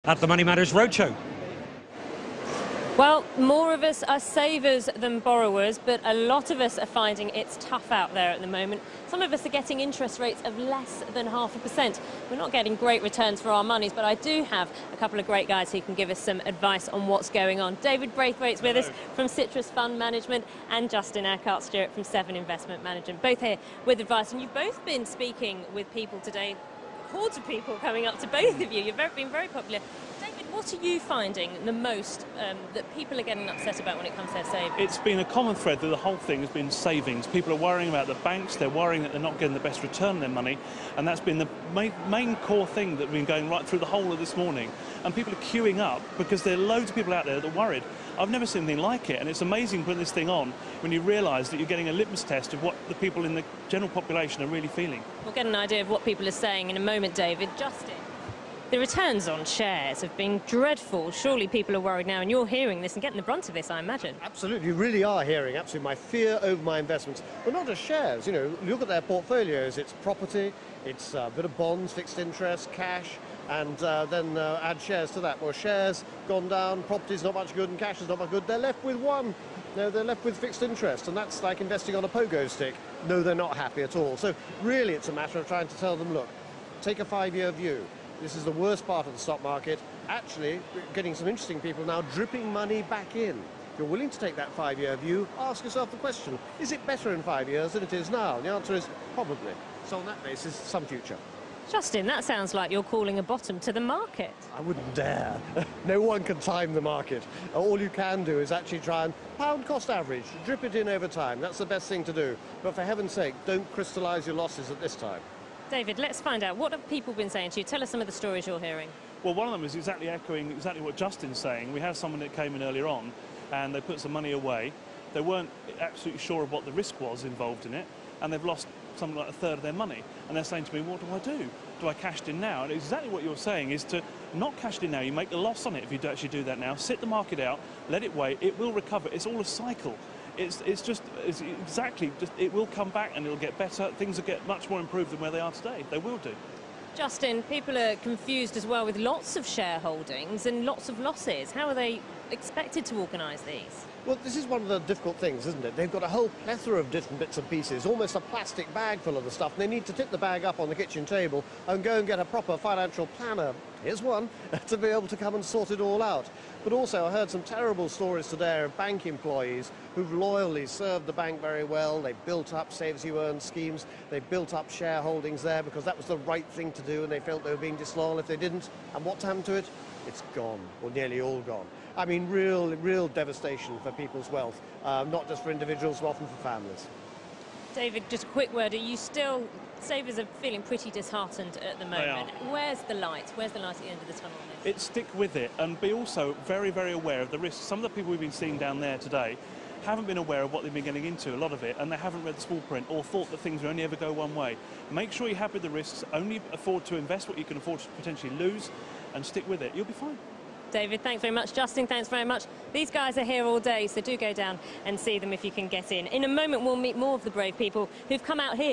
At the Money Matters Roadshow. Well, more of us are savers than borrowers, but a lot of us are finding it's tough out there at the moment. Some of us are getting interest rates of less than 0.5%. We're not getting great returns for our monies, but I do have a couple of great guys who can give us some advice on what's going on. David Braithwaite's with us from Citrus Fund Management, and Justin Urquart-Stewart from Seven Investment Management, both here with advice. And you've both been speaking with people today, hordes of people coming up to both of you. You've been very popular. David, what are you finding the most that people are getting upset about when it comes to their savings? It's been a common thread that the whole thing has been savings. People are worrying about the banks, they're worrying that they're not getting the best return on their money, and that's been the main core thing that's been going right through the whole of this morning. And people are queuing up because there are loads of people out there that are worried. I've never seen anything like it, and it's amazing putting this thing on when you realise that you're getting a litmus test of what the people in the general population are really feeling. We'll get an idea of what people are saying in a moment, David. Justin, the returns on shares have been dreadful. Surely people are worried now, and you're hearing this and getting the brunt of this, I imagine. Absolutely, you really are hearing absolutely my fear over my investments. But not just shares, you know, look at their portfolios. It's property, it's a bit of bonds, fixed interest, cash, and then add shares to that. Well, shares gone down, property's not much good, and cash is not much good. They're left with one. No, they're left with fixed interest, and that's like investing on a pogo stick. No, they're not happy at all. So really, it's a matter of trying to tell them, look, take a 5-year view. This is the worst part of the stock market. Actually, we're getting some interesting people now dripping money back in. If you're willing to take that 5-year view, ask yourself the question, is it better in 5 years than it is now? The answer is probably. So on that basis, some future. Justin, that sounds like you're calling a bottom to the market. I wouldn't dare. No one can time the market. All you can do is actually try and pound cost average, drip it in over time. That's the best thing to do. But for heaven's sake, don't crystallise your losses at this time. David, let's find out. What have people been saying to you? Tell us some of the stories you're hearing. Well, one of them is exactly echoing exactly what Justin's saying. We had someone that came in earlier on, and they put some money away. They weren't absolutely sure of what the risk was involved in it, and they've lost something like a third of their money. And they're saying to me, what do I do? Do I cash in now? And exactly what you're saying is to not cash in now. You make a loss on it if you do actually do that now. Sit the market out, let it wait. It will recover. It's all a cycle. It's exactly, it will come back and it'll get better. Things will get much more improved than where they are today. They will do. Justin, people are confused as well with lots of shareholdings and lots of losses. How are they expected to organise these? Well, this is one of the difficult things, isn't it? They've got a whole plethora of different bits and pieces, almost a plastic bag full of the stuff, and they need to tip the bag up on the kitchen table and go and get a proper financial planner, here's one, to be able to come and sort it all out. But also, I heard some terrible stories today of bank employees who've loyally served the bank very well. They've built up saves-you-earn schemes. They've built up shareholdings there because that was the right thing to do, and they felt they were being disloyal if they didn't. And what's happened to it? It's gone, or nearly all gone. I mean, real devastation for people's wealth, not just for individuals, but often for families. David, just a quick word. Are you still, savers are feeling pretty disheartened at the moment. Where's the light? Where's the light at the end of the tunnel on this? It's stick with it and be also very, very aware of the risks. Some of the people we've been seeing down there today haven't been aware of what they've been getting into, a lot of it, and they haven't read the small print or thought that things will only ever go one way. Make sure you're happy with the risks, only afford to invest what you can afford to potentially lose, and stick with it. You'll be fine. David, thanks very much. Justin, thanks very much. These guys are here all day, so do go down and see them if you can get in. In a moment, we'll meet more of the brave people who've come out here